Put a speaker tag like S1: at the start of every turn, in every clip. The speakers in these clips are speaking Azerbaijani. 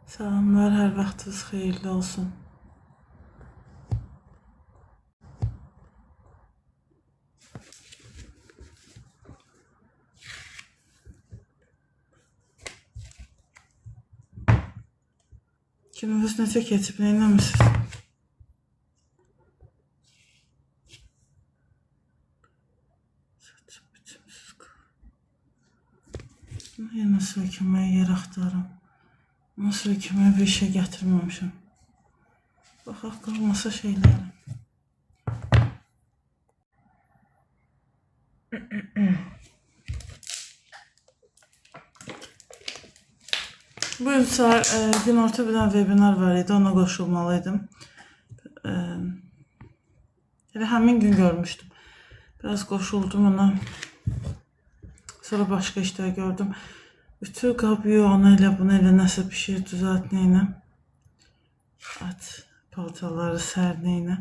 S1: Salamlar, hər vaxtınız xeyirli olsun. Gününüz necə keçib, nə eləmisiniz? Saçım biçimsiz qalıb. Yenə sökməyə yer axtarım. Ama sökməyə bir şey gətirməmişim. Baxaq qalmasa şeylərim. Bu gün günorta bir dənə webinar var idi, ona qoşulmalıydım. Elə həmin gün görmüşdüm. Biraz qoşuldum ona. Sonra başqa işlər gördüm. Ütü qab onu elə, bunu elə, nəsə bir şey düzelt neynə. At paltaları sər neynə.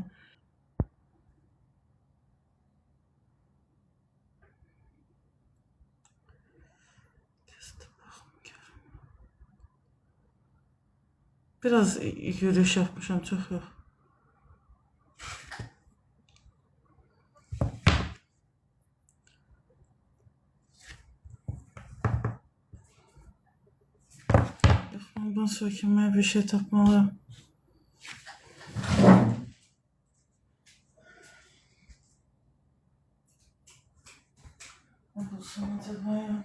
S1: Biraz yürüyüş yapmışam, çox yox. Ondan sökülmeye bir şey tapmalıyım. Ne bulsam acaba ya?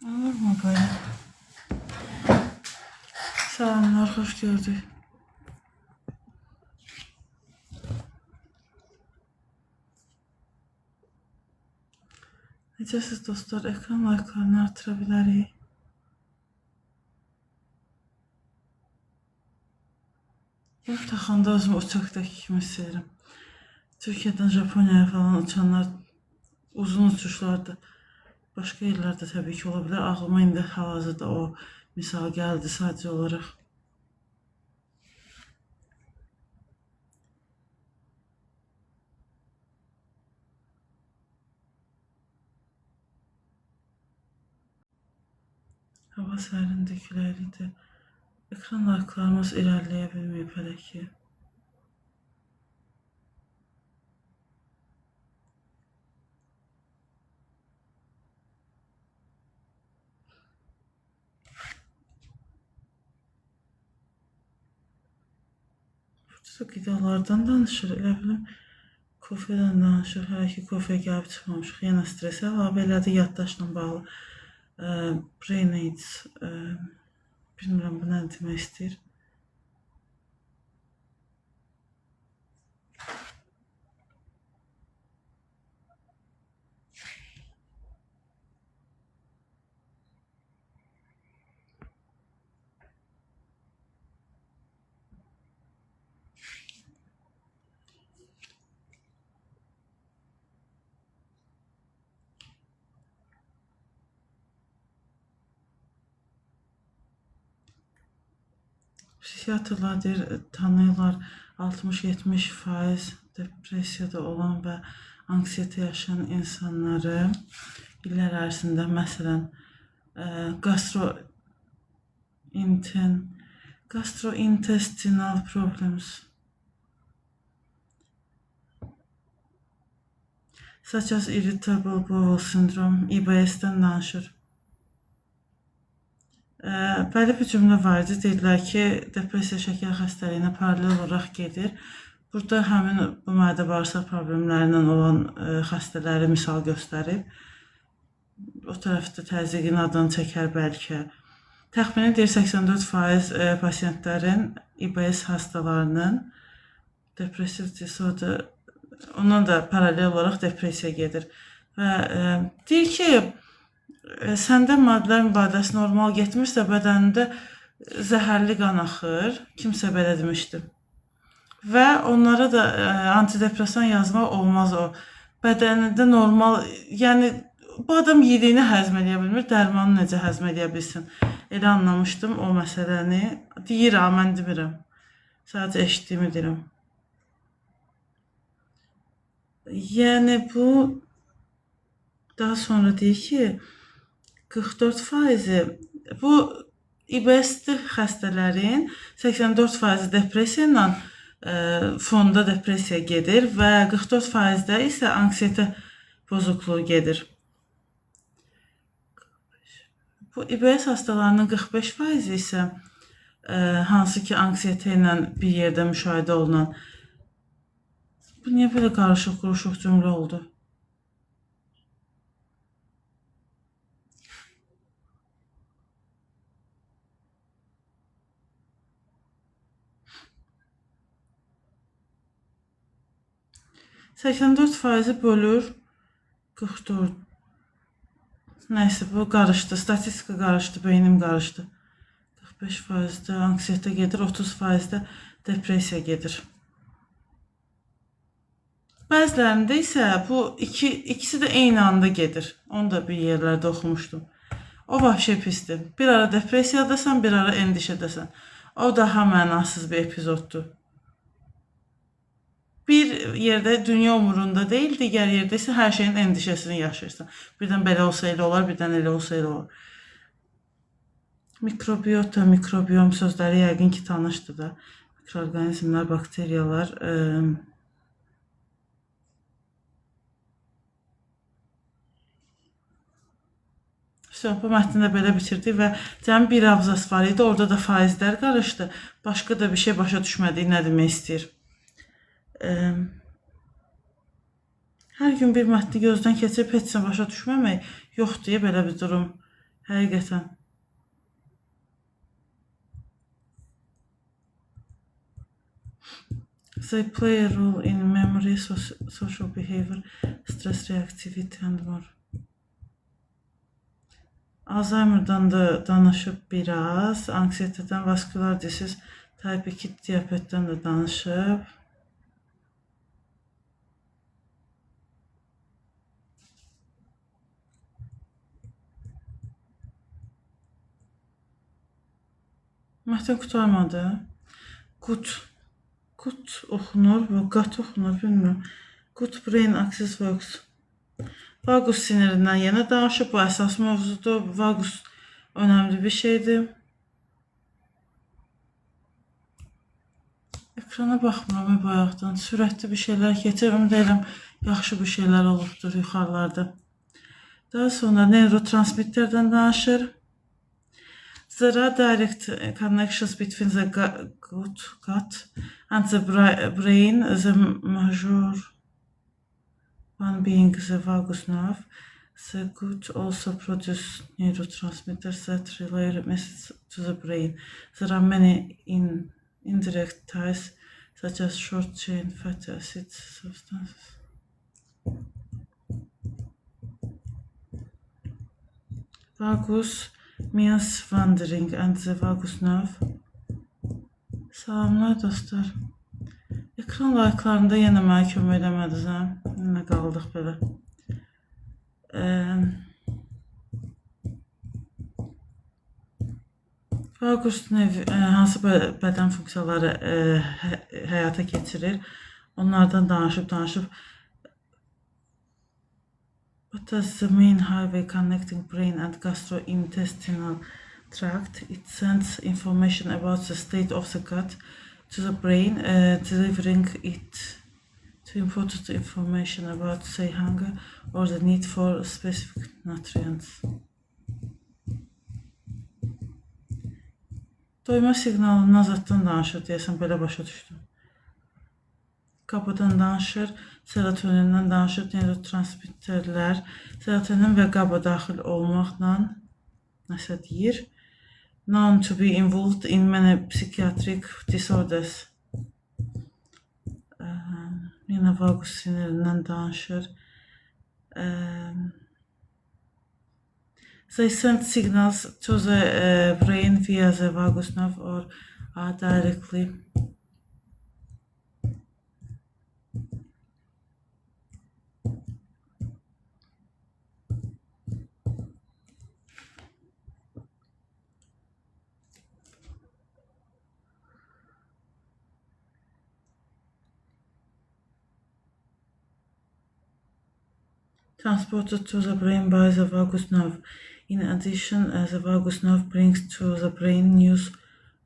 S1: Olur mu böyle? Selamlar, hoş gördük. Necəsiz dostlar, ekran like'larını artıra bilərik. İlk taxanda özümü uçaqdakı kimi istəyirəm. Türkiyədən Japonya'ya falan uçanlar uzun uçuşlardı. Başqa yerlərdə təbii ki ola bilər. Ağlıma indi hal-hazırda o misal gəldi sadəcə olaraq. Hava sərindi, küləklidir. Ekran like'larımız irəliləyə bilməyib hələ ki. Burada qidalardan danışır, elə bilim. Kofedən danışır, hələ ki kofeyə gəlib çıxmamışıq. Yenə stres əlavə elədi yaddaşla bağlı. Brain aids, bilmirəm bu nə demək istəyir. Psixiatrlar deyir, tanıyırlar 60-70% depressiyada olan və anksiyete yaşayan insanları illər ərzində məsələn gastrointestinal problems, such as irritable bowel syndrome, IBS-dən danışır. Belə bir cümlə var idi, deyirlər ki, depressiya şəkər xəstəliyinə paralel olaraq gedir. Burada həmin bu mədə-bağırsaq problemlərindən olan xəstələri misal göstərib. O tərəfdə təzyiqin adını çəkər bəlkə. Təxmini deyir 84% pasiyentlərin IBS hastalarının depressiv disorder, ondan da paralel olaraq depressiya gedir. Və deyir ki, səndə maddələr mübadiləsiz normal getmirsə, bədənində zəhərli qan axır, kimsə belə demişdi. Və onlara da antidepresan yazmaq olmaz o. Bədənində normal, yəni bu adam yediyini həzm edə bilmir, dərmanı necə həzm edə bilsin. Elə anlamışdım o məsələni. Deyir, mən demirəm. Sadəcə eşitdiyimi deyirəm. Yəni bu daha sonra deyir ki, 44% bu IBS xəstələrin 84% depressiya ilə fonda depressiya gedir və 44%-də isə anksiyetə pozukluğu gedir. Bu IBS hastalarının 45% isə hansı ki anksiyetə ilə bir yerdə müşahidə olunan. Bu niyə belə qarışıq-quruşuq cümlə oldu? %84% bölür 44. Nəysə, bu qarışdı. Statistika qarışdı, beynim qarışdı. 45%-də anksiyetə gedir, 30%-də depressiya gedir. Bəzilərində isə bu ikisi də eyni anda gedir. Onu da bir yerlərdə oxumuşdum. O vəhşi pisdir. Bir ara depressiyadasan, bir ara endişədəsən. O daha mənasız bir epizoddur. Bir yerdə dünya umurunda deyil, digər yerdə isə hər şeyin endişəsini yaşayırsan. Birdən belə olsa elə olar, birdən elə olsa elə olar. Mikrobiota, mikrobiom sözləri yəqin ki tanışdır da. Mikroorqanizmlər, bakteriyalar. Bu mətni də belə bitirdik və cəmi bir abzas var idi. Orada da faizlər qarışdı. Başqa da bir şey başa düşmədik, nə demək istəyir. Hər gün bir mətni gözdən keçirib heç nə başa düşməmək yox deyə belə bir durum. Həqiqətən. They play a role in memory, social behavior, stress reactivity and more. Alzheimer'dan da danışıb biraz, anksiyetədən, vaskülar disease, type 2 diabetdən də danışıb. Mətn qutarmadı. Gut oxunur, qat oxunur, bilmirəm. Gut brain axis works. Vagus sinirindən yenə danışıb, bu əsas mövzudur. Vagus önəmli bir şeydir. Ekrana baxmıram bayaqdan. Sürətli bir şeylər keçirəm deyirəm. Yaxşı bir şeylər olubdur yuxarılarda. Daha sonra neurotransmitterdən danışır. There are direct connections between the gut and the brain, the major one being the vagus nerve. The gut also produces neurotransmitters that relay messages to the brain. There are many indirect ties, such as short-chain fatty acid substances. Vagus means wandering and the vagus nerve. Salamlar dostlar. Ekran layıqlarında yenə mənə kömək edəmədiniz. Yenə qaldıq belə. Vagus hansı bədən funksiyaları həyata keçirir? Onlardan danışıb. What is the main highway connecting brain and gastrointestinal tract? It sends information about the state of the gut to the brain, delivering it to important information about, say, hunger or the need for specific nutrients. Doyma siqnalından zaddan danışır deyəsən, belə başa düşdüm. Qabadan danışır, serotonindən danışır, neurotransmitterlər, serotonin və qaba daxil olmaqla nəsə deyir. Known to be involved in many psychiatric disorders. Yenə vagus sinirindən danışır. They send signals to the brain via the vagus nerve or directly. Transported to the brain by the vagus nerve. In addition, the vagus nerve brings to the brain news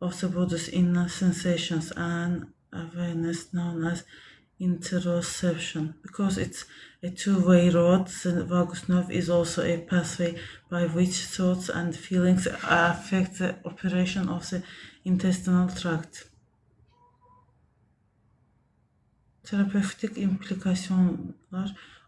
S1: of the body's inner sensations and awareness known as interoception. Because it's a two-way road, the vagus nerve is also a pathway by which thoughts and feelings affect the operation of the intestinal tract. Therapeutic implications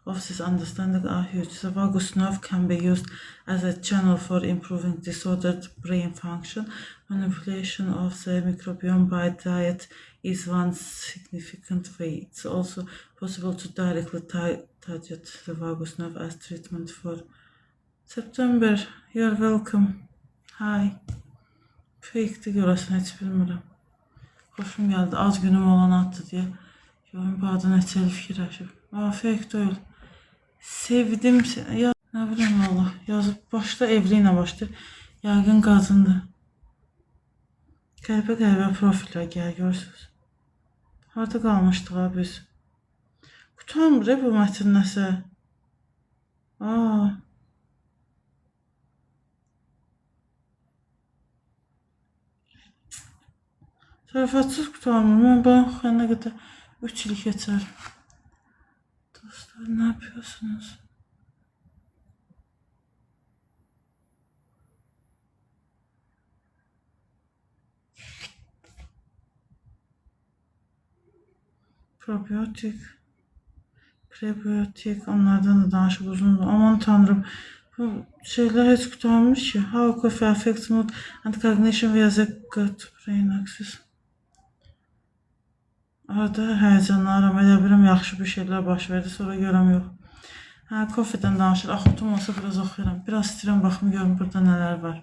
S1: of this understanding are huge. The vagus nerve can be used as a channel for improving disordered brain function. Manipulation of the microbiome by diet is one significant way. It's also possible to directly target the vagus nerve as treatment for September. You're welcome. Hi. Fake'di görəsən, heç bilmirəm. Xoşum gəldi, az günüm olan atdı deyə. Görün, bu adı neçəli fikirləşib. Fake deyil. Sevdim seni. Ya, nə bileyim valla. Yazıb, başda evli ilə başlayır. Yəqin qadındır. Qəribə profillər gəl, görürsünüz. Harada qalmışdıq ha biz? Qutanmır bu mətin nəsə. Zarafatsız qutanmır. Mən bana nə qədər 3 il geçer. Dostlar, ne yapıyorsunuz? Probiyotik, prebiyotik, onlardan da danışıp uzun. Aman tanrım, bu şeyler hiç kurtarmış ki. How coffee affects mood and cognition via the gut-brain axis. Arada həyəcanlanıram, elə bilirəm yaxşı bir şeylər baş verdi, sonra görəm yox. Kofedən danışır, axotum olsa biraz oxuyuram. Biraz istəyirəm, baxım görüm burada nələr var.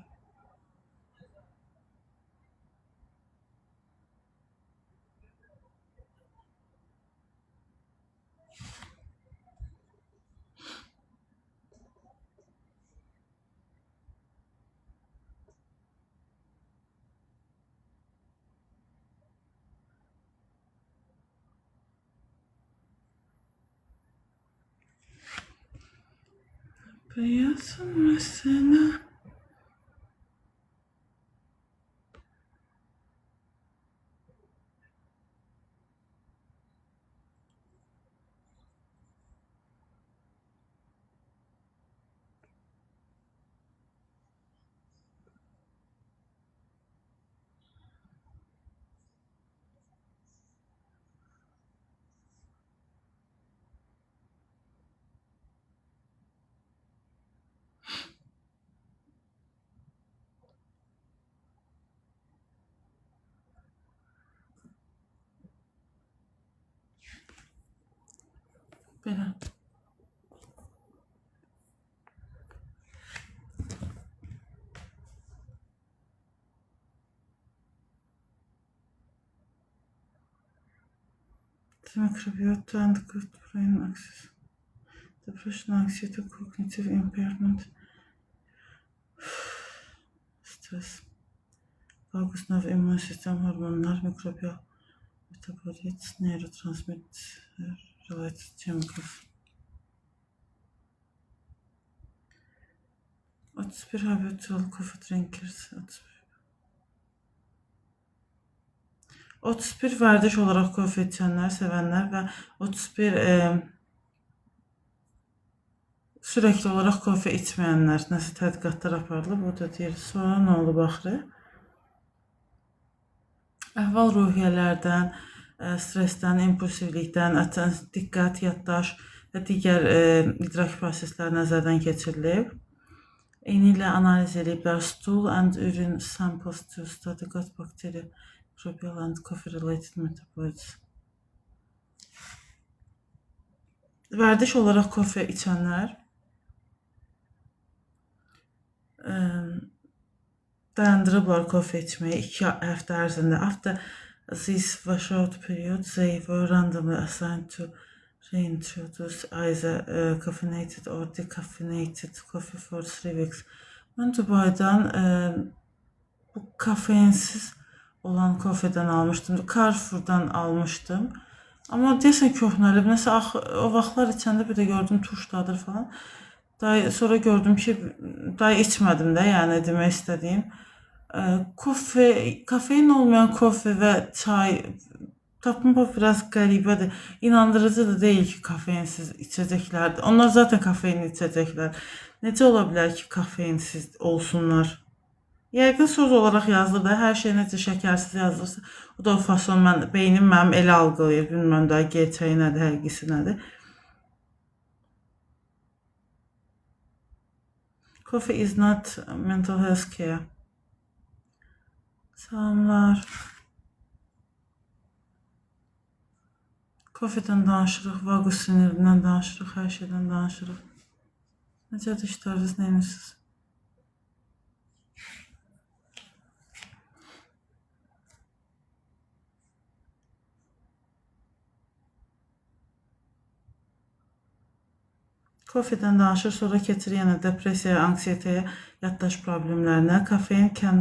S1: Beyazın mesela. Belə. Microbiota and gut-brain axis. Depression, anxiety, cognitive impairment. Stres. Vagus nerve, immün sistem, hormonlar, mikrobiyal, metabolit, neurotransmitter, related chemicals. 31 habitual coffee drinkers. 31 vərdiş olaraq kofe içənlər, sevənlər və 31 sürekli olaraq kofe içməyənlər. Nəsə tədqiqatlar aparılıb, o da deyir. Sonra nə oldu baxırıq? Əhval-ruhiyyələrdən, stressdən, impulsivlikdən, diqqət, yaddaş və digər idrak prosesləri nəzərdən keçirilib. Eyni ilə analiz ediblər. Stool and urine samples to study gut bacteria, microbial and coffee-related metabolites. Vərdiş olaraq kofe içənlər dayandırıblar kofe içməyi 2 həftə ərzində. After this washout period, they were randomly assigned to reintroduce either caffeinated or decaffeinated coffee for 3 weeks. Mən Dubaydan bu kafeinsiz olan kofeden almışdım. Carrefour'dan almışdım. Amma deyəsən köhnəlib. Nəsə o vaxtlar içəndə bir də gördüm turşdadır falan. Sonra gördüm ki, içmədim də, yəni demək istədiyim. Kafein olmayan kofe və çay tapmaq biraz qəribədir. İnandırıcı da deyil ki, kafeinsiz içəcəklərdir. Onlar zaten kafeinli içəcəklər. Necə ola bilər ki, kafeinsiz olsunlar? Yəqin söz olaraq yazılır da, hər şey necə şəkərsiz yazılırsa, o da o fason beynim mənim elə algılayır. Bilmirəm da gerçəyi nədir, həqiqisi nədir. Coffee is not mental health care. Salamlar. Kofedən danışırıq, vaqus sinirindən danışırıq, hər şeydən danışırıq. Necədir işləriniz, neyinirsiniz? Kofedən danışır, sonra keçir yenə depressiyaya, anksiyetəyə, yaddaş problemlərinə. Kafein can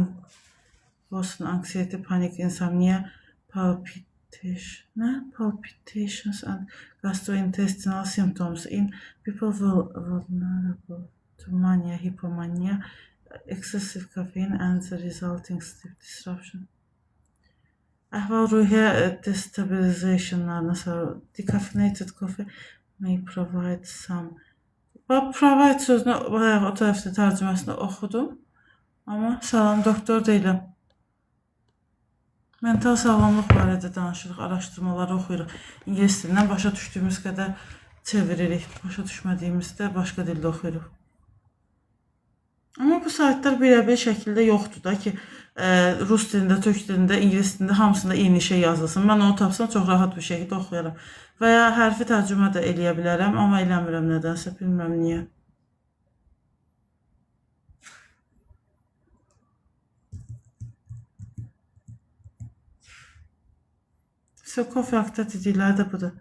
S1: worsen anxiety, panic, insomnia, palpitations and gastrointestinal symptoms in people vulnerable to mania, hypomania, excessive caffeine and the resulting sleep disruption. Əhval-ruhiyyə destabilizationlarına sonra decaffeinated coffee may provide some. Provide sözünü o tərəfdə tərcüməsini oxudum. Amma salam, doktor deyiləm. Mental sağlamlıq barədə danışırıq, araşdırmaları oxuyuruq. İngilis dilindən başa düşdüyümüz qədər çeviririk, başa düşmədiyimizdə başqa dildə oxuyuruq. Amma bu saytlar birəbir şəkildə yoxdur da ki, rus dilində, türk dilində, ingilis dilində hamısında eyni şey yazılsın. Mən onu tapsam çox rahat bir şəkildə oxuyaram. Və ya hərfi tərcümə də eləyə bilərəm, amma eləmirəm nədənsə, bilmirəm niyə. Kofe haqqında dedikləri də budur.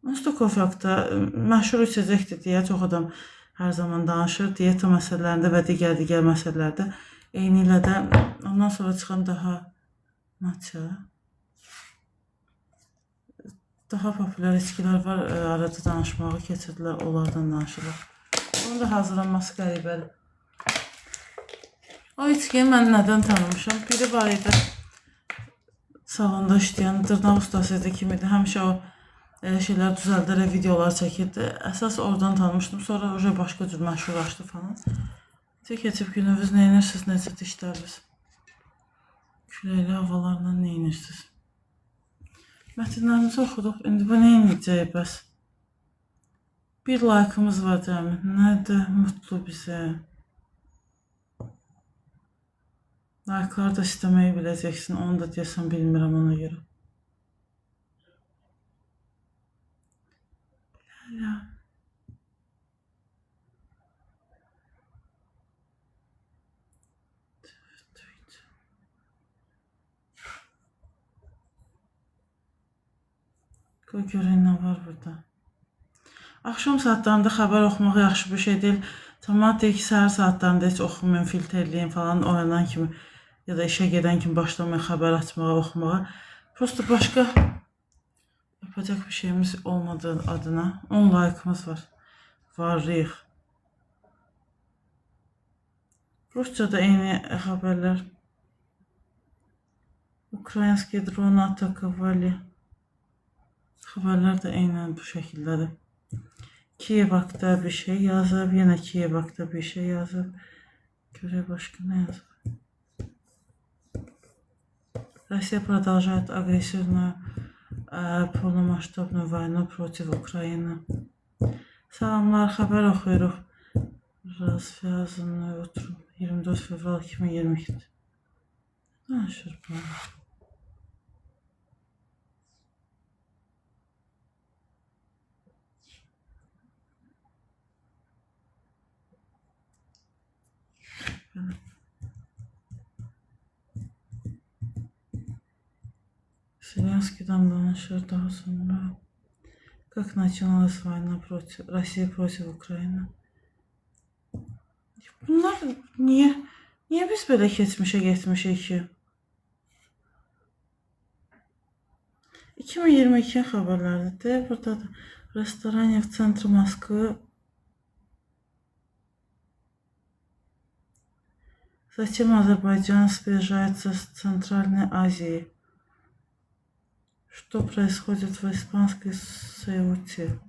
S1: Onsuz da kofe haqqında məşhur içəcəkdir deyə çox adam hər zaman danışır. Diyeta məsələlərində və digər məsələlərdə. Eyni ilə də ondan sonra çıxan daha matcha, daha populyar içkilər var. Arada danışmağı keçirdilər, onlardan danışırlar. Onun da hazırlanması qəribədir. O içkiyi mən nədən tanımışam? Biri var idi. Salonda işləyən dırnaq ustası kimidir. Həmişə o şeylər düzəldirə, videolar çəkirdi. Əsas oradan tanımışdım. Sonra oje başqa cür məşhurlaşdı falan. Keçib gününüz neyinirsiniz, necədir işləriniz? Küləkli havalarla neyinirsiniz? Mətinlərimizi oxuduq. İndi bu neyinəcək bəs? Bir like'ımız var cəmi. Nədir mutlu bizə? Like'lar da istəməyi biləcəksin. Onu da deyəsən bilmirəm ona görə. Bilərəm. Qoy görək nə var burada. Axşam saatlarında xəbər oxumaq yaxşı bir şey deyil. Cəmaət deyir ki, səhər saatlarında heç oxumayın, filtr eləyin falan, oyanan kimi ya da işə gedən kimi başlamayın xəbər açmağa, oxumağa. Prosta başqa yapacaq bir şeyimiz olmadığı adına 10 like'ımız var. Varlıyıq. Rusca'da eyni xəbərlər. Ukraynski drone ataka vali. Xəbərlər də eynən bu şəkildədir. Kiyev haqqında bir şey yazıb, yenə Kiyev haqqında bir şey yazıb. Görək başqa nə yazıb. Россия продолжает агрессивную полномасштабную войну против Украины. Salamlar, xəbər oxuyuruq. Razvязанную утром 24 fevral 2022. Danışır bu. Zelenski'den danışır daha sonra. Как началась война против России против Ukrayna? Bunlar niyə biz belə keçmişə getmişik ki? 2022 xəbərləridir. Burada da Restoran в центре Moskvы Зачем Азербайджан сближается с Центральной Азией? Что происходит в испанской Сеуте?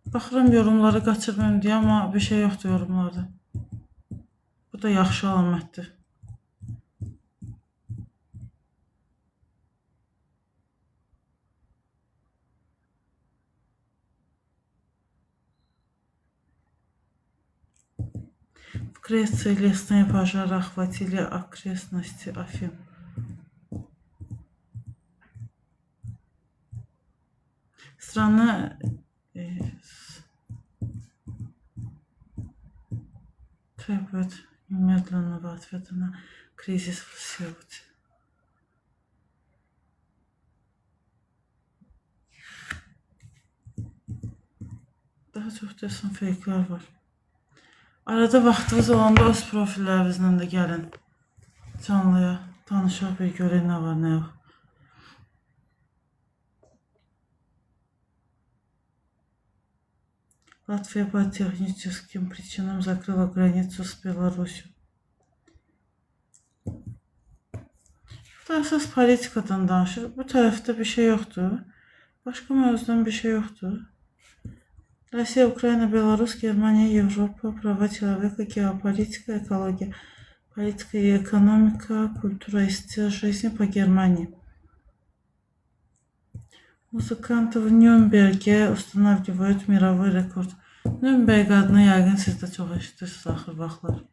S1: Baxıram yorumları qaçırmayım deyə, amma bir şey yoxdur yorumlarda. Bu da yaxşı əlamətdir. В Греции лесные пожары охватили окрестности Афин. Страна требует немедленного ответа на кризис в Сеуте. Daha çox desin fake'lər var. Arada vaxtınız olanda öz profillərinizlə də gəlin. Canlıya tanışaq, bir görək nə var, nə yox. Латвия по техническим причинам закрыла границу с Беларусью. Bu da əsas politikadan danışır. Bu tərəfdə bir şey yoxdur. Başqa mövzudan bir şey yoxdur. Россия, Украина, Беларусь, Германия, Европа, права человека, геополитика, экология, политика и экономика, культура и стиль жизни по Германии. Muzikantı в Nürnberg'e устанавливают mировой rekord. Nürnberg adını yəqin siz də çox eşitirsiniz axır vaxtlar.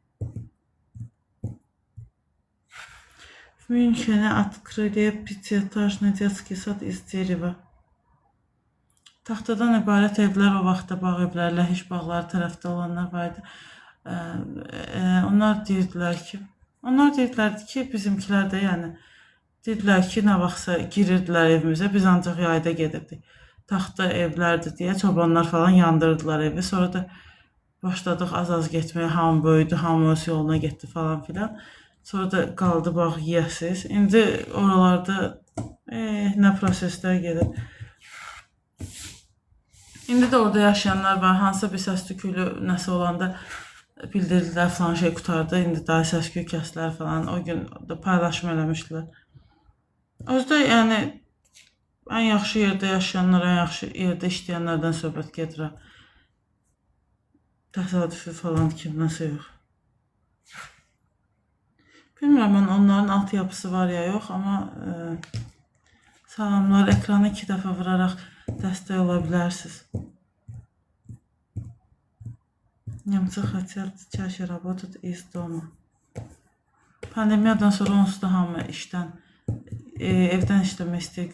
S1: В Мюнхене открыли пятиэтажный детский сад из дерева. Taxtadan ibarət evlər o vaxtda bağ evləri, ləhəş bağları tərəfdə olanlar var idi. Onlar deyirdilər ki, bizimkilər də yəni dedilər ki, nə vaxtsa girirdilər evimizə, biz ancaq yayda gedirdik. Taxta evlərdir deyə çobanlar falan yandırdılar evi. Sonra da başladıq az-az getməyə, hamı böyüdü, hamı öz yoluna getdi falan filan. Sonra da qaldı bağ yiyəsiz. İndi oralarda nə proseslər gedir. İndi də orada yaşayanlar var. Hansısa bir səs-küylü nəsə olanda bildirdilər falan şey qutardı. İndi daha səs-küy kəslər falan. O gün da paylaşım eləmişdilər. Özdə yəni ən yaxşı yerdə yaşayanlar, ən yaxşı yerdə işləyənlərdən söhbət gedir. Təsadüfi falan kimdənsə yox. Bilmirəm, onların alt yapısı var ya yox, amma salamlar, ekranı 2 dəfə vuraraq dəstək ola bilərsiniz. Немцы хотят чаще работать из дома. Pandemiyadan sonra onsuz da hamı işdən, evdən işləmək istəyir.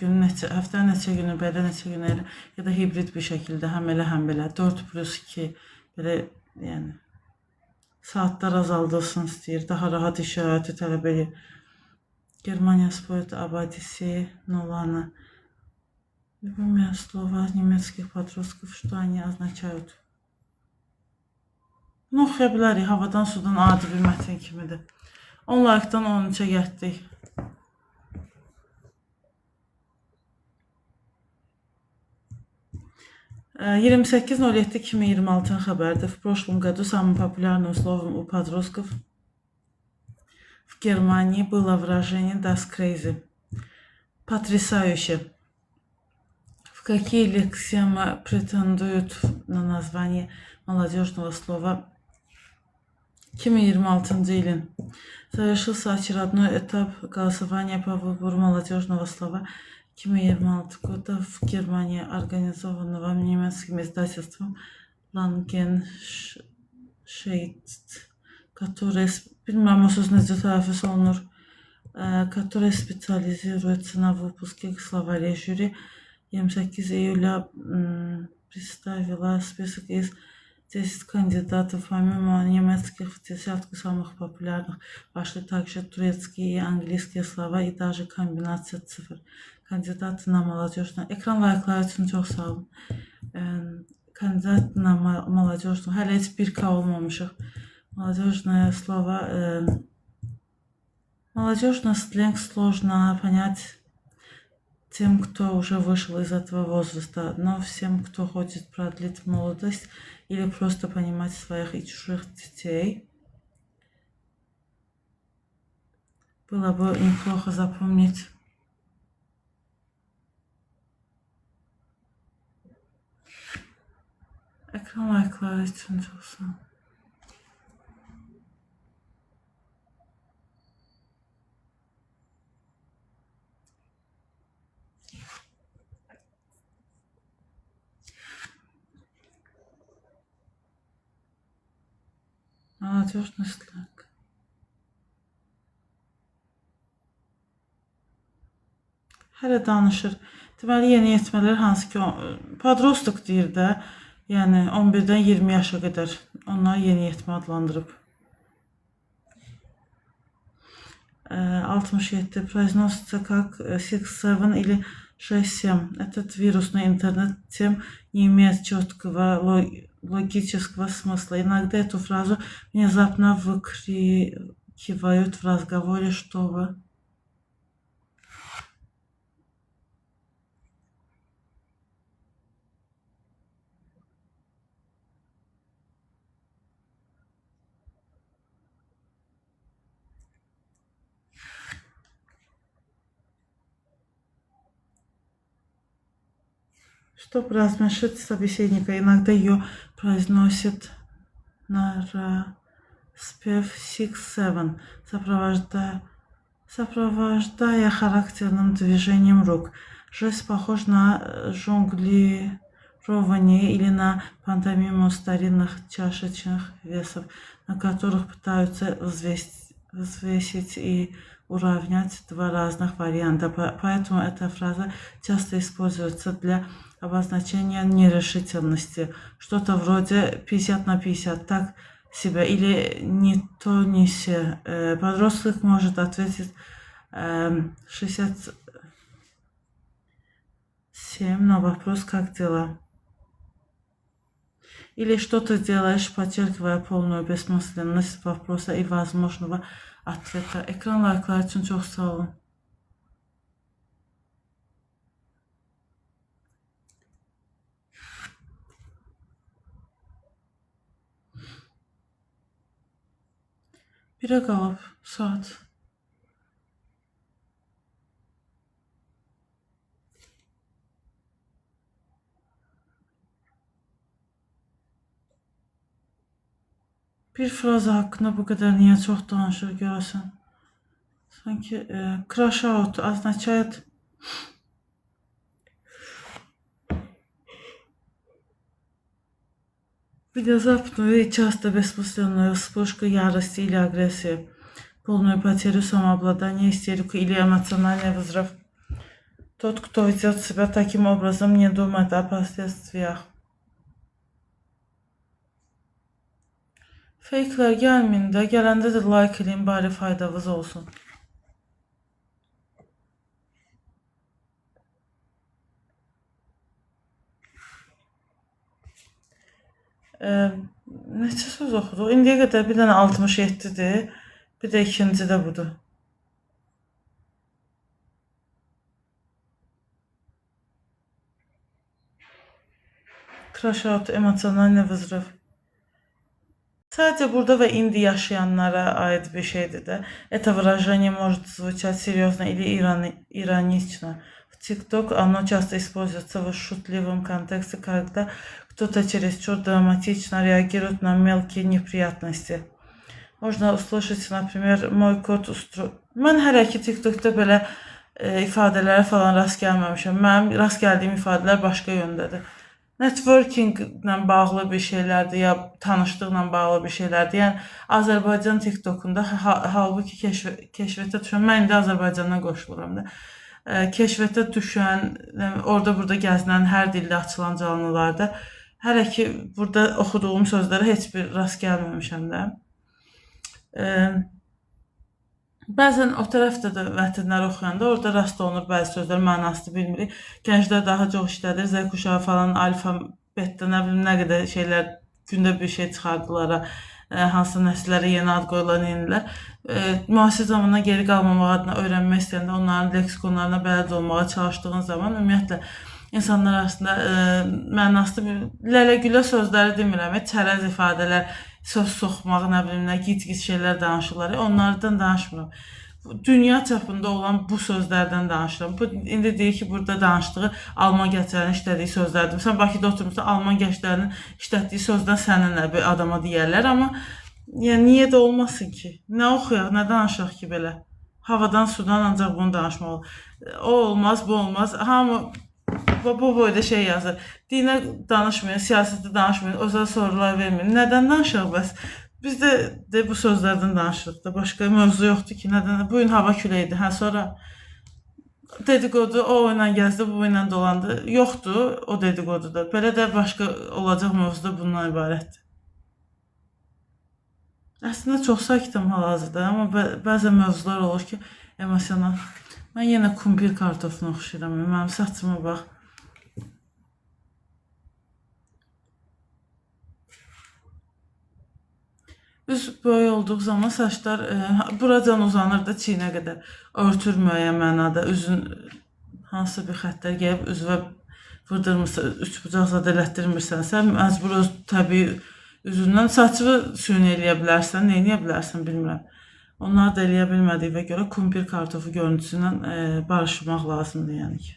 S1: Həftənin neçə günü belə, neçə günü elə, ya da hibrid bir şəkildə həm elə, həm belə 4+2 belə, yəni saatlar azaldılsın istəyir, daha rahat iş həyatı tələb edir. Германия спорит об Одиссее Нолана. Любимые слова немецких подростков, что они означают? Bunu oxuya bilərik, havadan sudan adi bir mətin kimidir. 10 like-dan 13-ə getdik. – 28.07.2026 xəbərdir. В прошлом году самым популярным словом у подростков в Германии было выражение «Das crazy». Потрясающе. В какие лексемы претендуют на название молодежного слова 2026 ilin завершился очередной этап голосования по выбору молодежного слова 2026 года в Германии, организованного немецким издательством Langenscheidt, которое, bilmirəm o söz necə tələffüz olunur, которое специализируется на выпуске словарей. Жюри 28 июля представила список из 10 кандидатов. Помимо немецких, в десятку самых популярных вошли также турецкие и английские слова и даже комбинация цифр. Kandidаты на молодежное. Ekran layıkları üçün çox sağ olun. Kandidat на молодежное. Hələ heç 1K olmamışıq. Молодежное слово. Молодежное сленг сложно понять. тем, кто уже вышел из этого возраста, но всем, кто хочет продлить молодость или просто понимать своих и чужих детей, было бы неплохо запомнить. Ekran like'ları için çok sağ ol. Молодежность лайк. Hələ danışır. Deməli, yeniyetmələr hansı ki, padrostuk deyir də, yəni 11-dən 20 yaşa qədər onlar yeniyetmə adlandırıb. 67. Произносится как 6-7 или 6-7. Этот вирусный интернет тем не имеет четкого логического смысла. Иногда эту фразу внезапно выкрикивают в разговоре, чтобы... Чтобы размешить собеседника, иногда ее произносит нараспев 6-7, сопровождая характерным движением рук. Жест похож на жонглирование или на пантомиму старинных чашечных весов, на которых пытаются взвесить и уравнять два разных варианта. Поэтому эта фраза часто используется для обозначения нерешительности. Что-то вроде 50 на 50, так себе, или ни то, ни се. Подросток может ответить 67 на вопрос «Как дела?» Или что ты делаешь, подчеркивая полную бессмысленность вопроса и возможного ответа. Ekran like'ları için çok sağ olun. Birə qalıb saat. Bir fraza hakkında bu kadar niye çok danışır görəsən? Sanki crash out означает внезапную и часто беспоследную вспышку ярости или агрессии, полную потерю самообладания, истерику или эмоциональный взрыв. Тот, кто ведет себя таким образом, не думает о последствиях. Fake'lər gəlməyin də, gələndə də like eləyin, bari faydavız olsun. Neçə söz oxuduq? İndiyə qədər bir dənə 67-dir, bir də ikinci də budur. Crash out, эмоциональный взрыв. Sadece burada ve indi yaşayanlara ait bir şeydi de. Это выражение может звучать серьезно или иронично. В TikTok оно часто используется в шутливом контексте, когда кто-то чересчур драматично реагирует на мелкие неприятности. Можно услышать, например, мой кот Mən hələ ki TikTokda belə ifadələrə falan rast gəlməmişəm. Mənim rast gəldiyim ifadələr başqa yöndədir. Networkinglə bağlı bir şeylərdir, ya tanışlıqla bağlı bir şeylərdir. Yəni Azərbaycan TikTokunda halbuki keşfətə düşən, mən indi Azərbaycandan qoşuluram da. Keşfətə düşən, orada burada gəzinən, hər dildə açılan canlılarda hələ ki burada oxuduğum sözlərə heç bir rast gəlməmişəm də. Bəzən o tərəfdə də vətənlər oxuyanda orada rast olunur bəzi sözlər, mənasını bilmirik. Gənclər daha çox işlədir, Z kuşağı falan, alfa, beta, nə bilim nə qədər şeylər, gündə bir şey çıxardılar. hansı nəsillərə yeni ad qoyulan yenilər. Müasir zamandan geri qalmamaq adına öyrənmək istəyəndə onların leksikonlarına bələd olmağa çalışdığın zaman ümumiyyətlə insanlar arasında mənasız lələ-gülə sözləri demirəm, çərəz ifadələr, söz soxmaq, nə bilim nə, gic-gic şeylər danışırlar. Onlardan danışmıram. Dünya çapında olan bu sözlərdən danışıram. Bu indi deyir ki, burada danışdığı Alman gənclərinin işlədiyi sözlərdir. Sən Bakıda oturmuşsan, Alman gənclərinin işlətdiyi sözdən sənə nə bir adama deyərlər, amma yəni niyə də olmasın ki? Nə oxuyaq, nə danışaq ki belə? Havadan, sudan ancaq bunu danışmaq olur. O olmaz, bu olmaz. Hamı bu boyda şey yazır. Dinə danışmayın, siyasətə danışmayın, özəl sorular verməyin. Nədən danışaq bəs? Biz də bu sözlərdən danışırıq da. Başqa mövzu yoxdur ki, nədən? Bu gün hava küləkdir. Hə, sonra dedikodu o ilə gəzdi, bu ilə dolandı. Yoxdur o dedikoduda. Belə də başqa olacaq mövzu da bundan ibarətdir. Əslində çox sakitəm hal-hazırda, amma bəzən mövzular olur ki, emosional. Mən yenə kumpir kartofunu oxşayıram. Mənim saçıma bax. Üz böyük olduğu zaman saçlar buracan uzanır da çiyinə qədər. Örtür müəyyən mənada. Üzün hansı bir xəttlər gəlib üzvə vurdurmursa, üçbucaq zad elətdirmirsənsə, məcbur öz təbii üzündən saçını süni eləyə bilərsən, nə eləyə bilərsən bilmirəm. Onlar da eləyə bilmədiyinə görə kumpir kartofu görüntüsü ilə barışmaq lazımdır yəni ki.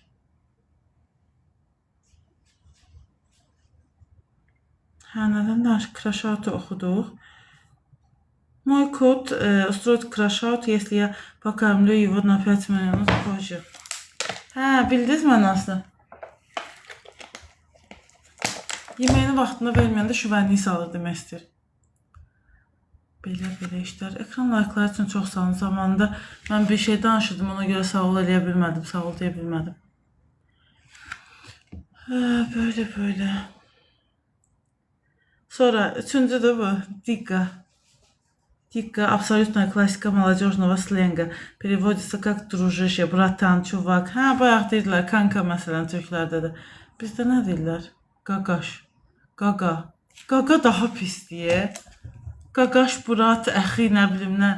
S1: Hə, nədən danışıq? Crashoutu oxuduq. Мой кот устроит крашаут, если я покормлю его на 5 минут позже. Hə, bildiniz mənasını? Yeməyini vaxtında verməyəndə şüvənliyi salır demək istəyir. Belə işlər. Ekran like'lar üçün çox sağ olun. Zamanında mən bir şey danışırdım, ona görə sağ ol eləyə bilmədim, sağ ol deyə bilmədim. Böyle. Sonra üçüncü də bu. Дикка, абсолютная классика молодежного сленга. Переводится как дружище, bratан, çuvak. Hə, bayaq deyirlər, kanka məsələn türklərdə də. Bizdə nə deyirlər? Qaqaş, qaqa. Qaqa daha pisdir. Qaqaş, brat, əxi, nə bilim nə.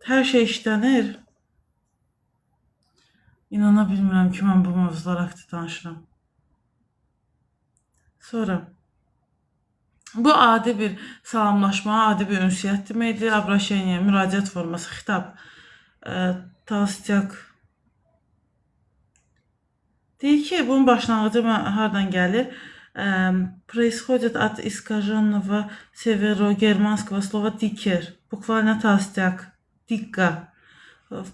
S1: Hər şey işlənir. İnana bilmirəm ki, mən bu mövzular haqqında danışıram. Sonra bu adi bir salamlaşma, adi bir ünsiyyət deməkdir. Обращение, müraciət forması, xitab. Толстяк. Deyir ki, bunun başlanğıcı hardan gəlir? Происходит от искаженного северогерманского слова «дикер». Буквально толстяк. Dikka. В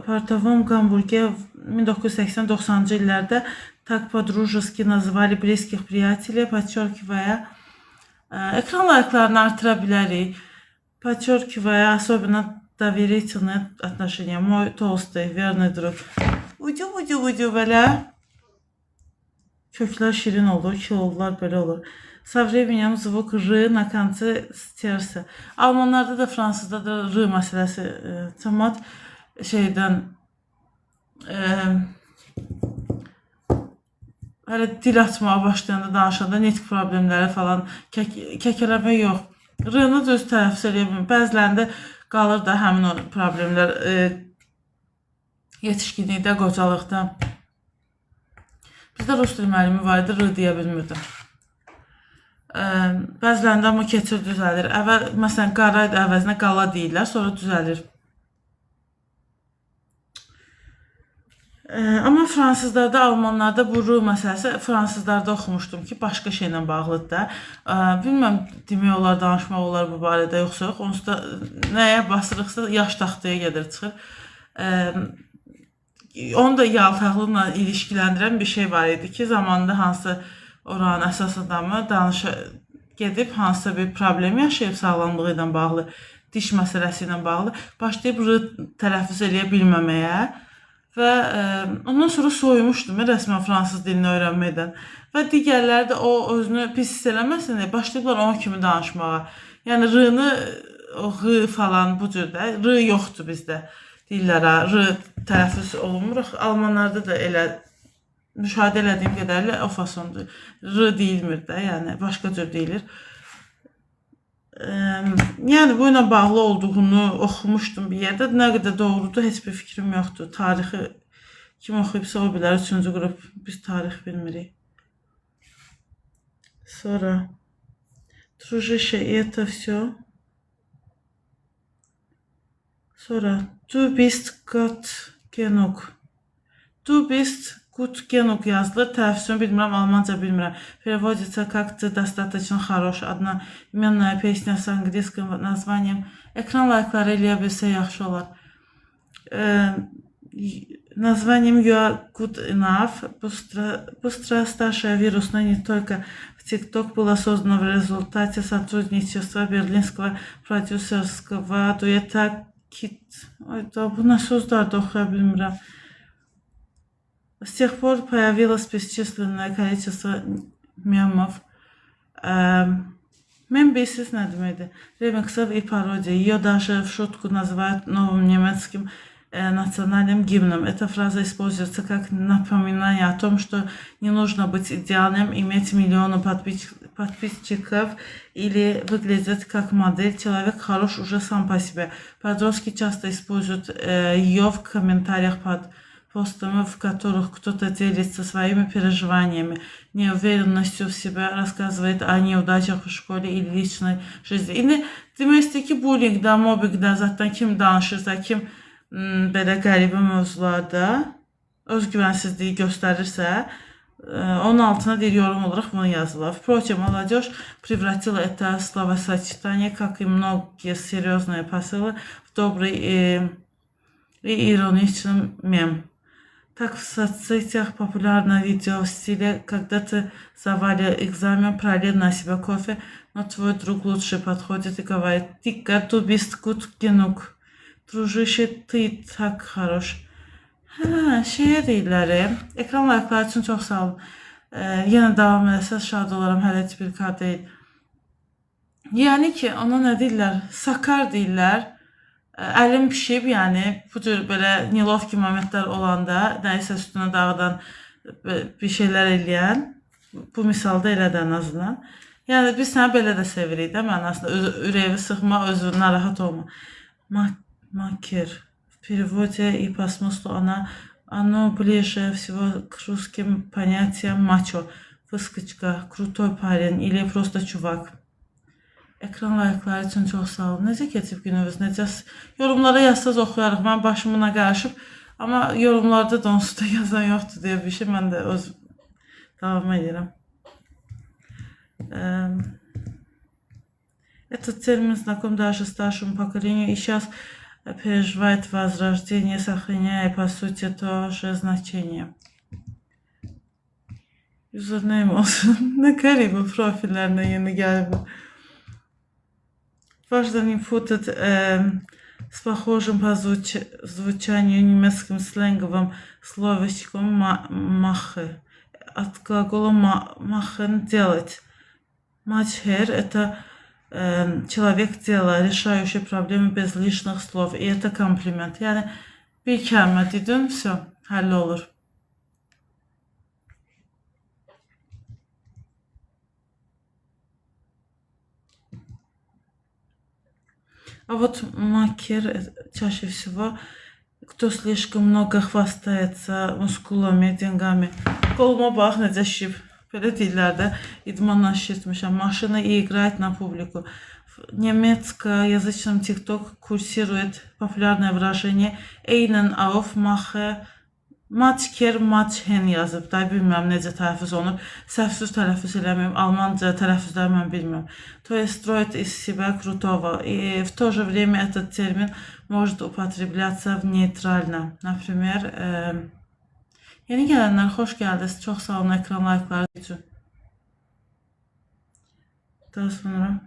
S1: портовом Гамбурге в 1980-90-cı illərdə так по-дружески называли близких приятелей, подчеркивая ekran like'larını artıra bilərik. Подчеркивая особенно доверительные отношения. Мой толстый, верный друг. Ucu belə. Köklər şirin olur, kilolular belə olur. Со временем звук «r» на конце стерся. Almanlarda da, fransızda da «r» məsələsi cəmat şeydən hələ dil açmağa başlayanda, danışanda nitq problemləri falan, kəkələmə yox. R-nı düz tələffüz edə bilmir. Bəzilərində qalır da həmin o problemlər yetişkinlikdə, qocalıqda. Bizdə rus dil müəllimi var idi, R deyə bilmirdim. Bəzilərində amma keçir düzəlir. Məsələn, qara əvəzinə qala deyirlər, sonra düzəlir. Amma fransızlarda, almanlarda bu R məsələsi fransızlarda oxumuşdum ki, başqa şeylə bağlıdır da. Bilməm, demək olar, danışmaq olar bu barədə, yoxsa yox. Onsuz da nəyə basırıqsa yaş taxtaya gedir, çıxır. Onu da yaltaqlıqla ilişkiləndirən bir şey var idi ki, zamanında hansı oranın əsas adamı gedib hansısa bir problem yaşayıb sağlamlığı ilə bağlı, diş məsələsi ilə bağlı, başlayıb R tələffüz eləyə bilməməyə və ondan sonra soyumuşdum rəsmən fransız dilini öyrənməkdən və digərləri də o özünü pis hiss eləməsin deyə başlayıblar onun kimi danışmağa. Yəni R-nı, H falan bu cürdə, R yoxdur bizdə deyirlər, R tələffüz olunmur. Almanlarda da elə müşahidə elədiyim qədərlə o fasondur. R deyilmir də, yəni başqa cür deyilir. Yəni bu ilə bağlı olduğunu oxumuşdum bir yerdə. Nə qədər doğrudur, heç bir fikrim yoxdur. Tarixi kim oxuyubsa o bilər. 3-cü qrup. Biz tarix bilmirik. Sonra Дружище, и это все. Sonra Du bist gut genug. Du bist gut genug yazılır. Tələffüzünü bilmirəm, almanca bilmirəm. Переводится как-то достаточно хорош. Одноименная песня с английским названием. Ekran layıqları eləyə bilsə yaxşı olar. Названием You are good enough. Быстро ставшая вирусной не только в TikTok, была создана в результате сотрудничества берлинского продюсерского дуэта Kit. Ой, да, bu nə sözlər də oxuya bilmirəm. С тех пор появилось бесчисленное количество мемов. Мем бесис nə deməkdir? Ремиксов и пародий. Ее даже в шутку называют новым немецким национальным гимном. Эта фраза используется как напоминание о том, что не нужно быть идеальным, иметь миллионы подписчиков или выглядеть как модель. Человек хорош уже сам по себе. Подростки часто используют ее в комментариях под постами, в которых кто-то делится своими переживаниями, неуверенностью в себе, рассказывает о неудачах в школе или личной жизни. İndi demək istəyir ki, bullyingdə, mobbingdə zaten kim danışırsa, kim belə qəribə mövzularda özgüvənsizliyi göstərirsə, onun altına deyir yorum olaraq bunu yazılır. Впрочем, молодежь превратила это словосочетание, как и многие серьезные посылы, в добрый и ироничный мем. Так в соцсетях популярно видео в стиле «Когда ты завалил экзамен, пролил на себя кофе, но твой друг лучше подходит и говорит, Дика, du bist gut genug. Дружище, ты так хорош». Şeir deyirləri. Ekran layıqları üçün çox sağ olun. Yenə davam edəsəz şad olaram, hələ heç bir kar deyil. Yəni ki, ona nə deyirlər? Sakar deyirlər. Əlim pişib, yəni bu cür belə nilovki momentlər olanda, nəyisə üstünə dağıdan bir şeylər eləyən, bu misalda elədir ən azından. Yəni biz səni belə də sevirik də mənasında, ürəyi sıxma, özü narahat olma. Макер. В переводе и по смыслу оно ближе всего к русским понятиям мачо, выскочка, крутой парень или просто чувак. Ekran layıqları üçün çox sağ olun. Necə keçib gününüz? Necə yorumlara yazsaz oxuyarıq. Mən başımına qarışıb, amma yorumlarda da onsuz da yazan yoxdur deyə bir şey. Mən də öz davam edirəm. Этот термин знаком даже старшему поколению и сейчас переживает возрождение, сохраняя по сути то же значение. Username olsun. Ne qəribə profillərlə yeni gəlib. Важно не путать с похожим по звучанию немецким сленговым словечком «махе». От глагола «махен» – «делать». «Мачхер» – это человек дела, решающий проблемы без лишних слов. И это комплимент. Yani bir kəlmə dedin, все, həll olur. А вот макер чаще всего, кто слишком много хвастается мускулами, деньгами. Qoluma bax, necə şişib. Belə deyirlər də, idmanla şişirtmişəm. Машина и играет на публику. В немецкоязычном TikTok курсирует популярное выражение «Einen aufmache». Maçker, maçhen yazıb da, bilmirəm necə tələffüz olunub. Səhvsiz tələffüz eləməyim, almanca tələffüzləri mən bilmirəm. То есть строит из себя крутого. И в то же время этот термин может употребляться нейтрально. Например, yeni gələnlər, xoş gəldiniz. Çox sağ olun ekran layıqları üçün. Daha sonra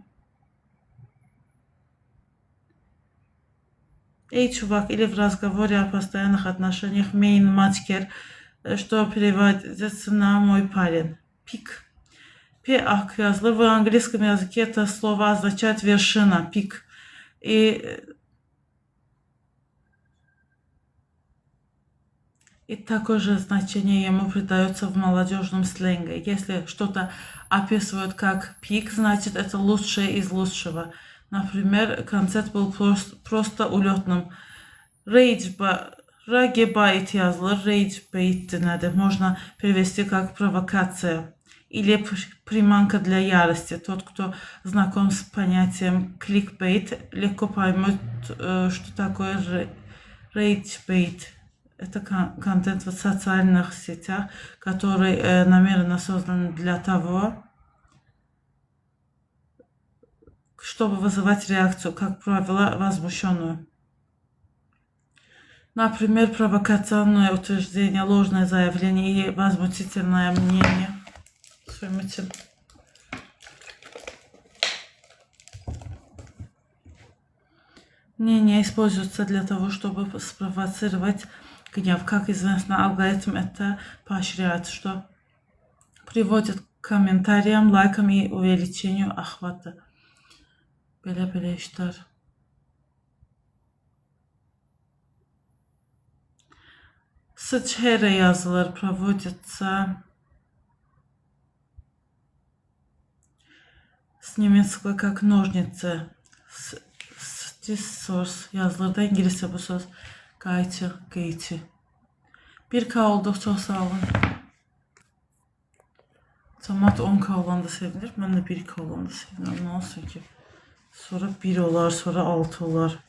S1: Эй, чувак, или в разговоре о постоянных отношениях main мачкер, что переводится на мой парень. Пик. Пиак yazılır. В английском языке это слово означает вершина, пик. И И такое же значение ему придается в молодежном сленге. Если что-то описывают как пик, значит это лучшее из лучшего. Например, концерт был просто улетным. Rage yazılır. Rage bait nedir? Можно перевести как провокация. Или приманка для ярости. Тот, кто знаком с понятием clickbait, легко поймет, что такое rage bait. Это контент в социальных сетях, который намеренно создан для того, чтобы вызывать реакцию, как правило, возмущенную. Например, провокационное утверждение, ложное заявление и возмутительное мнение. Мнение используется для того, чтобы спровоцировать гнев. Как известно, алгоритм это поощряет, что приводит к комментариям, лайкам и увеличению охвата. Belə işlər. С чере yazılır, проводится с немецкого как ножницы. Scissors yazılır da İngilizce bu söz. Qayçı. 1K olduq, çox sağ olun. Cəmaət 10K olanda sevinir. Mən də 1K olanda sevinirəm. Nə olsun ki? Sonra 1 olar, sonra 6 olar.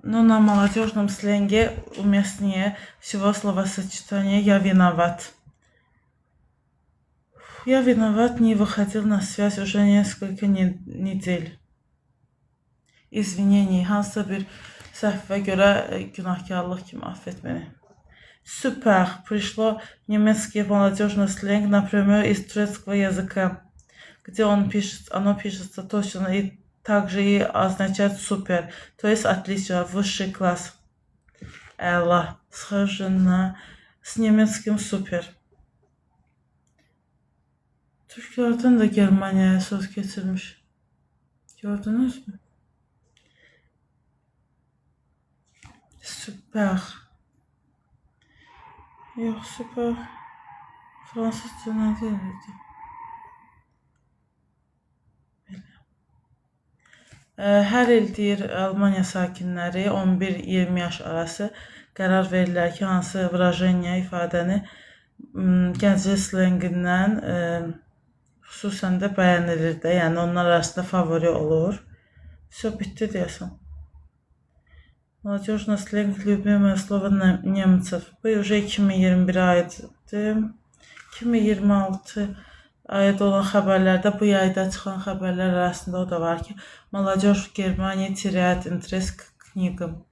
S1: Но на молодежном сленге уместнее всего словосочетание «я виноват». Я виноват не выходил на связь уже несколько недель. İzvinyeyi, hansısa bir səhvə görə günahkarlıq kimi affet məni. Super, пришло немецкий молодежный сленг, например, из турецкого языка, где оно пишется точно и также и означает супер, то есть отлично, высший класс. Элла, схоже с немецким супер. Türklerden de Germanya'ya söz getirmiş. Gördünüz mü? Süper. Yok, süper. Fransızca ne değildi? Hər il deyir Almanya sakinləri 11-20 yaş arası qərar verirlər ki, hansı vrajenya ifadəni gənclik slengindən xüsusən də bəyənilir də, yəni onlar arasında favori olur. Все, bitdi deyəsən. Молодежный сленг, любимое слово немцев. Bu уже 2021 aiddir. 2026 aid olan xəbərlərdə bu yayda çıxan xəbərlər arasında o da var ki, Молодежь Germaniya teriyat interest knigam.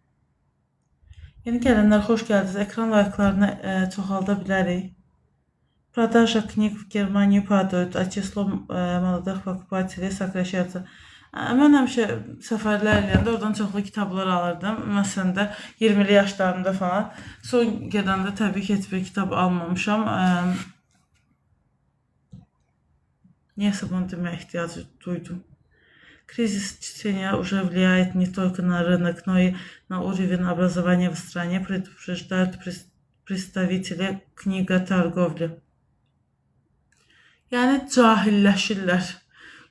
S1: Yeni gələnlər xoş gəldiniz. Ekran layıqlarını çoxalda bilərik. Продажа книг в Германии падают, а число молодых покупателей сокращается. Mən həmişə səfərlər eləyəndə oradan çoxlu kitablar alırdım. Məsələn də 20'li yaşlarımda falan. Son gedəndə təbii ki, heç bir kitab almamışam. Niyəsə bunu demək ehtiyacı duydum. Кризис чтения уже влияет не только на рынок, но и на уровень образования в стране, предупреждают представители книготорговли. Yəni cahilləşirlər.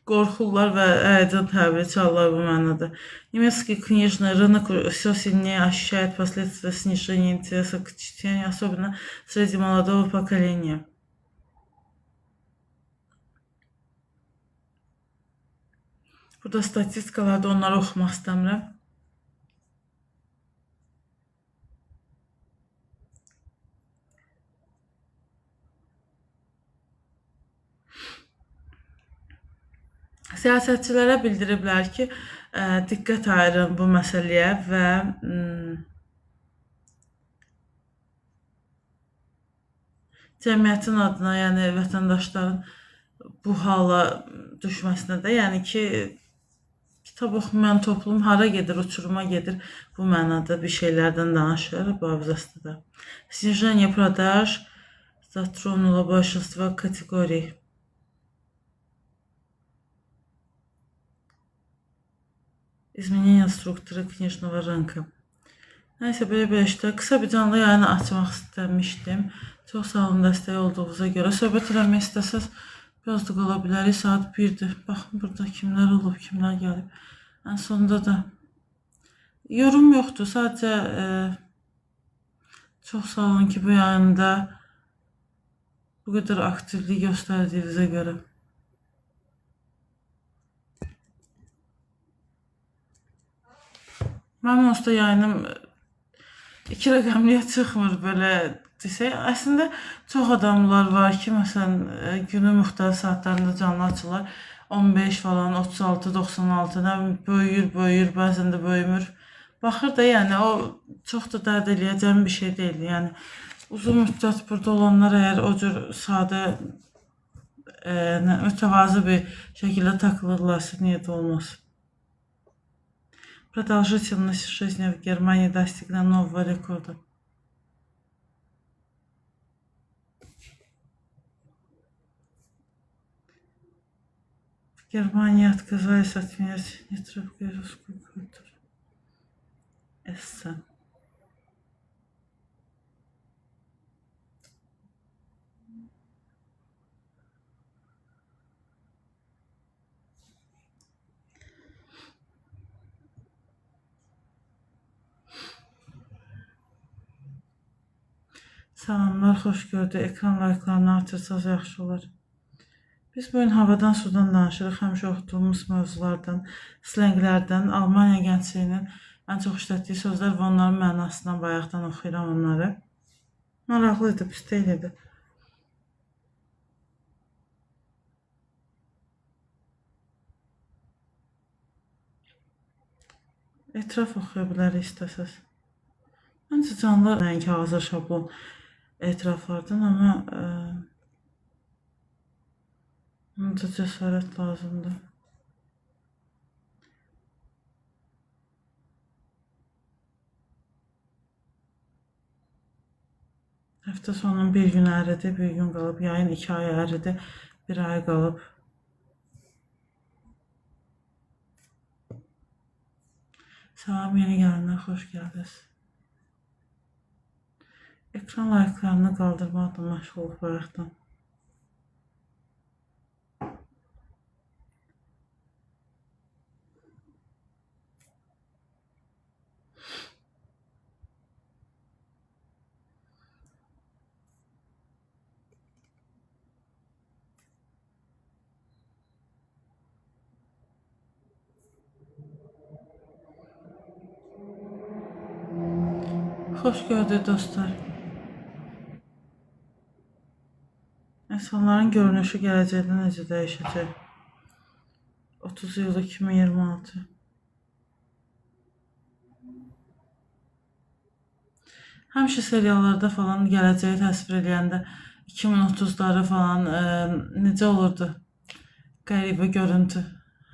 S1: Qorxurlar və həyəcan təbiri çalırlar bu mənada. Немецкий книжный рынок все сильнее ощущает последствия снижения интереса к чтению, особенно среди молодого поколения. Burada statistikalarda onları oxumaq istəmirəm. Siyasətçilərə bildiriblər ki, diqqət ayırın bu məsələyə və cəmiyyətin adına, yəni vətəndaşların bu hala düşməsinə də, yəni ki, kitab oxumayan toplum hara gedir, uçuruma gedir. Bu mənada bir şeylərdən danışır bu abzasda da. Снижение продаж затронуло большинство категорий. Изменение структуры книжного рынка. Nəysə, belə işlər. Qısa bir canlı yayını açmaq istəmişdim. Çox sağ olun dəstək olduğunuza görə. Söhbət eləmək istəsəz biraz da qala bilərik. Saat 1-dir. Baxın, burada kimlər olub, kimlər gəlib. Ən sonunda da yorum yoxdur. Sadəcə çox sağ olun ki, bu yayında bu qədər aktivlik göstərdiyinizə görə. Mənim onsuz da yayınım 2 rəqəmliyə çıxmır belə desək. Əslində çox adamlar var ki, məsələn, günün müxtəlif saatlarında canlı açırlar. 15 falan, 36, 96, böyüyür, bəzən də böyümür. Baxır da, yəni o çox da dərd eləyəcəm bir şey deyil. Yəni uzun müddət burada olanlar əgər o cür sadə, mütəvazı bir şəkildə takılırlarsa, niyə də olmaz? Продолжительность жизни в Германии достигла нового рекорда. В Германии отказались отменять нетребовательную русскую культуру. Эссе. Salamlar, xoş gördük. Ekran layıqlarını artırsanız yaxşı olar. Biz bugün havadan sudan danışırıq. Həmişə oxuduğumuz mövzulardan, slenglərdən, Almaniya gəncliyinin ən çox işlətdiyi sözlər və onların mənasından bayaqdan oxuyuram onları. Maraqlıydı, pis deyildi. Etraf oxuya bilərik istəsəz. Məncə canlı nəinki hazır şablon etraflardan, amma bunda cəsarət lazımdır. Həftə sonunun bir gün əridir, bir gün qalıb. Yayın 2 ay əridir, 1 ay qalıb. Salam, yeni gələnlər, xoş gəldiniz. Ekran layıqlarını qaldırmaqla məşğuluq bayaqdan. Xoş gördük dostlar. İnsanların görünüşü gələcəkdə necə dəyişəcək? 30 iyul 2026. Həmişə seriallarda falan gələcəyi təsvir edəndə 2030'ları falan necə olurdu? Qəribə görüntü.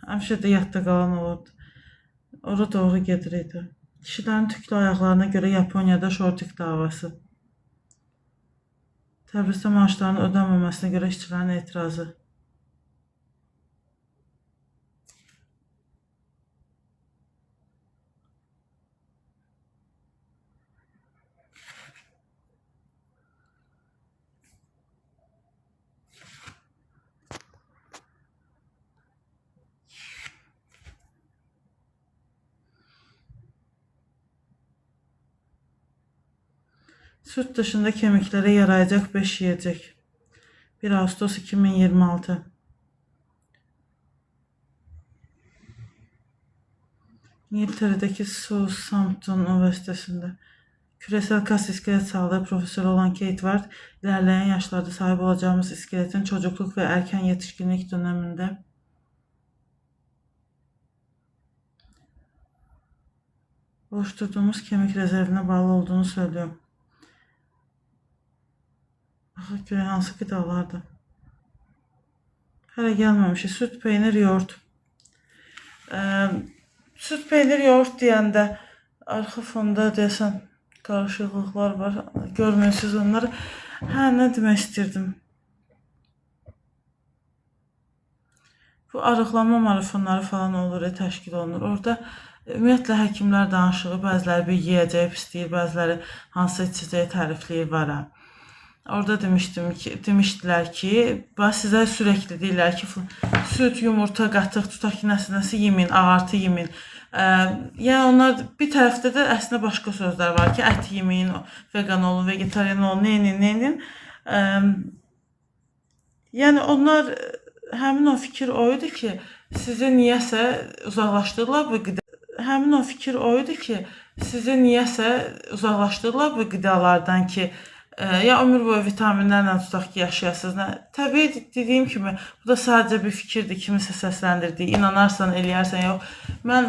S1: Həmişə də yadda qalan olurdu. Ora doğru gedirdi. Kişilərin tüklü ayaqlarına görə Yaponiyada şortik davası. Təbrizdə maaşlarının ödənməməsinə görə işçilərin etirazı. Süt dışında kemiklere yarayacak 5 yiyecek. 1 Ağustos 2026. İngiltere'deki Southampton Üniversitesi'nde küresel kas iskelet sağlığı profesörü olan Kate Ward, ilerleyen yaşlarda sahip olacağımız iskeletin çocukluk ve erken yetişkinlik döneminde oluşturduğumuz kemik rezervine bağlı olduğunu söylüyor. Baxaq görək hansı qidalardır. Hələ gəlməmişik. Süt, peynir, yoğurt. Süt, peynir, yoğurt deyəndə arxa fonda deyəsən qarışıqlıqlar var. Görmüyorsunuz onları. Hə, nə demək istirdim? Bu arıqlama marafonları falan olur, təşkil olunur. Orada Ümumiyyətlə həkimlər danışığı, bəziləri bir yeyəcək pisləyir, bəziləri hansı içəcəyi tərifləyir var. Orada demişdilər ki, sizə sürəkli deyirlər ki, süd, yumurta, qatıq, tutaq ki, nəsə yemin, ağartı yemin. Yəni onlar bir tərəfdə də əslində başqa sözlər var ki, ət yemin, vegan olun, vegetarian olun, neyin. Yəni onlar həmin o fikir o idi ki, sizi niyəsə uzaqlaşdırırlar bu qida. Həmin o fikir o idi ki, sizi niyəsə uzaqlaşdırırlar bu qidalardan ki, ya ömür boyu vitaminlərlə tutaq ki, yaşayasınız. Təbii dediyim kimi, bu da sadəcə bir fikirdir, kimisə səsləndirdiyi, inanarsan, eləyərsən, yox. Mən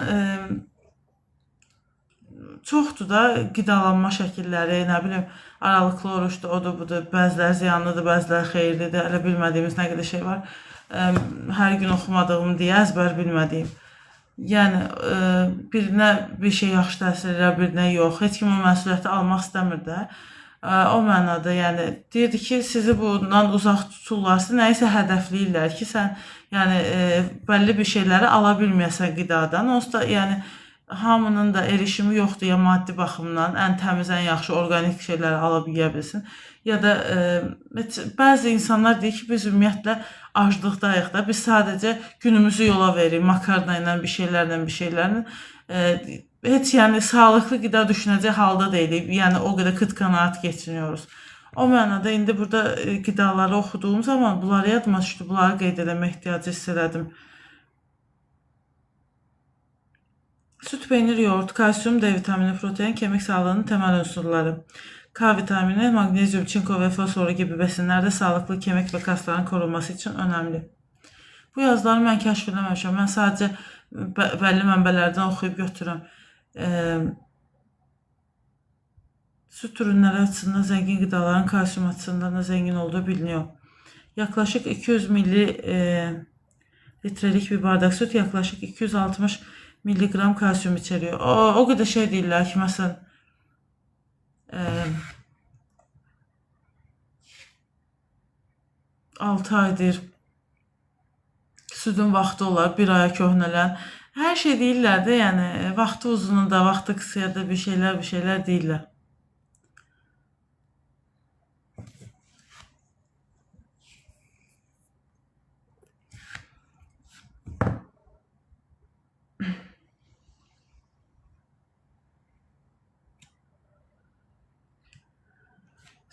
S1: çoxdur da qidalanma şəkilləri, nə bilim, aralıqlı oruçdur, odur, budur, bəziləri ziyanlıdır, bəziləri xeyirlidir, elə bilmədiyimiz nə qədər şey var. Hər gün oxumadığım deyə əzbər bilmədiyim. Yəni, birinə bir şey yaxşı təsir edir, birinə yox. Heç kim o məsuliyyəti almaq istəmir də. O mənada, yəni, deyirdi ki, sizi bundan uzaq tuturlarsa, nəyisə hədəfləyirlər ki, sən bəlli bir şeyləri ala bilməyəsən qidadan. Onsuz da, yəni, hamının da erişimi yoxdur ya maddi baxımdan, ən təmiz, ən yaxşı orqanik şeyləri ala bilsin. Ya da bəzi insanlar deyir ki, biz ümumiyyətlə aclıqdayıq da, biz sadəcə günümüzü yola veririk, makarna ilə, bir şeylərlə. Heç yəni sağlıqlı qida düşünəcək halda deyilik, yəni o qədər qıt qanaat geçiniyoruz. O mənada indi burada qidaları oxuduğum zaman bunları yadıma düşdü, bunları qeyd eləmək ehtiyacı hiss elədim. Süt, peynir, yoğurt, kalsiyum, D vitamini, protein, kemik sağlığının temel unsurları. K vitamini, magnezyum, çinko ve fosforu gibi besinlerde sağlıklı kemik ve kasların korunması için önemli. Bu yazıları mən kəşf eləməmişəm. Mən sadəcə bəlli mənbələrdən oxuyub götürürəm. Süt ürünləri açısından zəngin qidaların kalsiyum açısından da zəngin olduğu biliniyor. Yaklaşık 200 mililitrelik bir bardak süt yaklaşık 260 miligram kalsiyum içeriyor. O qədər şey deyirlər ki, məsələn, 6 aydır südün vaxtı olar, 1 aya köhnələn. Hər şey deyirlər də, yəni vaxtı uzununda, vaxtı qısaya da bir şeylər deyirlər.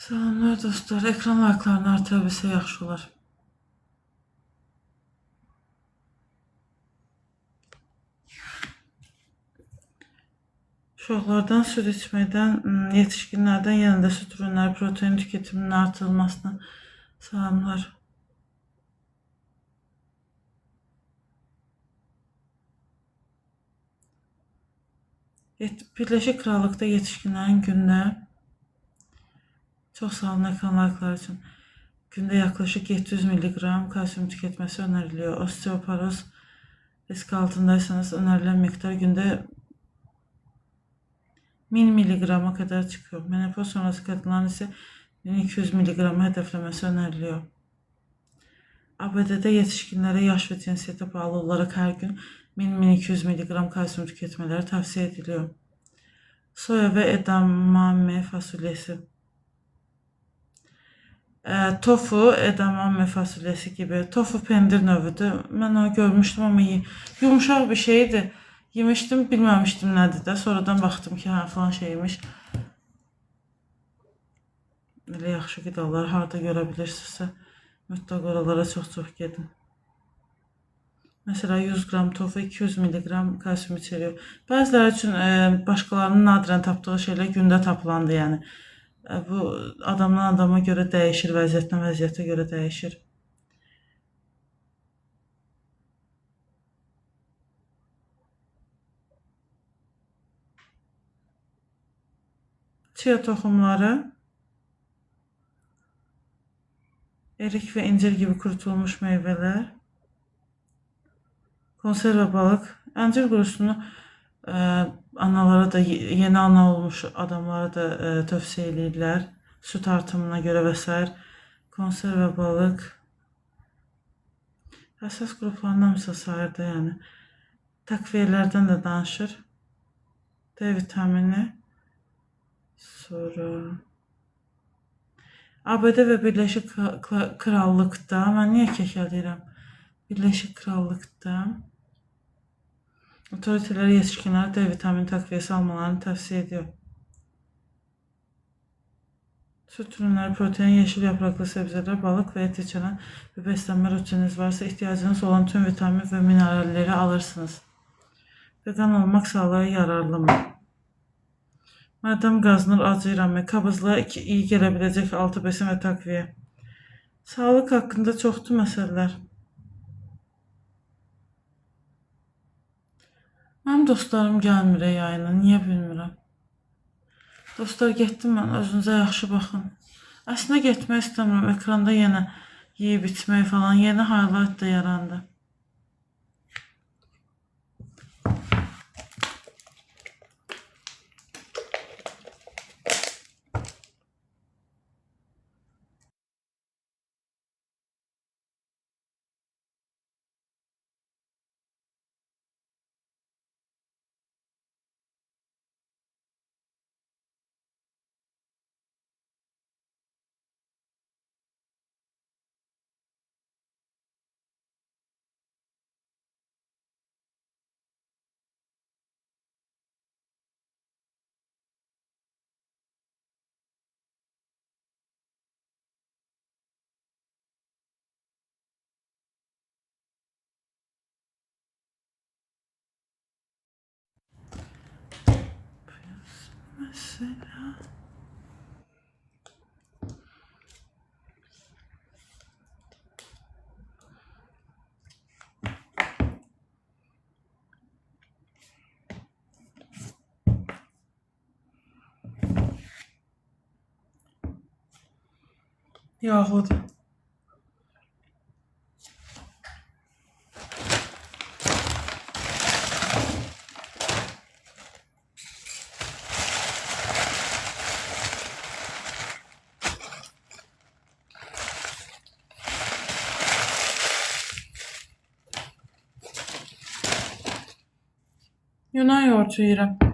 S1: Salamlar dostlar, ekran like'larını artıra bilsə yaxşı olar. Uşaqlardan süd içməkdən, yetişkinlərdən yenə də süt ürünləri, protein tüketiminin artırılmasına salamlar. Birləşik Krallıqda yetişkinlərin gündə, çox sağ olun ekran like'lar üçün, gündə yaklaşık 700 mg kalsiyum tüketmesi öneriliyor. Osteoporoz risk altındaysanız önerilen miktar günde 1000 mg kadar çıkıyor. Menopoz sonrası kadınların ise 1200 mg hedeflemesi öneriliyor. ABD'de yetişkinlere yaş ve cinsiyete bağlı olarak her gün 1000-1200 mg kalsiyum tüketmeleri tavsiye ediliyor. Soya ve edamame fasulyesi. Tofu, edamame fasulyesi gibi. Tofu pendir növüdür. Mən onu görmüştüm ama yumuşaq bir şeydi. Yemişdim, bilməmişdim nədir də. Sonradan baxdım ki, falan şeymiş. Elə yaxşı qidalar harda görə bilirsinizsə, mütləq oralara çox gedin. Mesela 100 gram tofu 200 mg kalsiyum içeriyor. Bəziləri üçün başqalarının nadirən tapdığı şeylər gündə tapılandı, yəni. Bu adamdan adama görə dəyişir, vəziyyətdən vəziyyətə görə dəyişir. Chia toxumları, erik və incir gibi kurutulmuş meyveler, konserve balık, əncir qurusunu analara da, yeni ana olmuş adamlara da tövsiyə edirlər. Süt artımına görə və s. Konserve balık. Əsas qruplarından misal sayırdı, yəni. Takviyelərdən də danışır. D vitamini. Sonra ABD və Birləşik Krallıqda, mən niyə kəkələyirəm? Birləşik Krallıqda otoritelər yetişkinlərə D vitamini takviyesi almalarını tavsiyə ediyor. Süt ürünləri, protein, yeşil yapraklı sebzeler, balık və et içeren bir beslenme rutininiz varsa ihtiyacınız olan tüm vitamin ve mineralleri alırsınız. Vegan olmak sağlığa yararlı mı? Mədəm qazınır, acıyıram. Kabızlığa iyi gelebilecek 6 besin ve takviye. Sağlık hakkında çoxdur məsələlər. Mənim dostlarım gəlmir yayına, niyə bilmirəm. Dostlar, getdim mən, özünüzə yaxşı baxın. Əslində getmək istəmirəm, ekranda yenə yeyib içmək falan, yeni highlight da yarandı. Mesela yağlıdır. Yunan yoğurtu yiyirəm.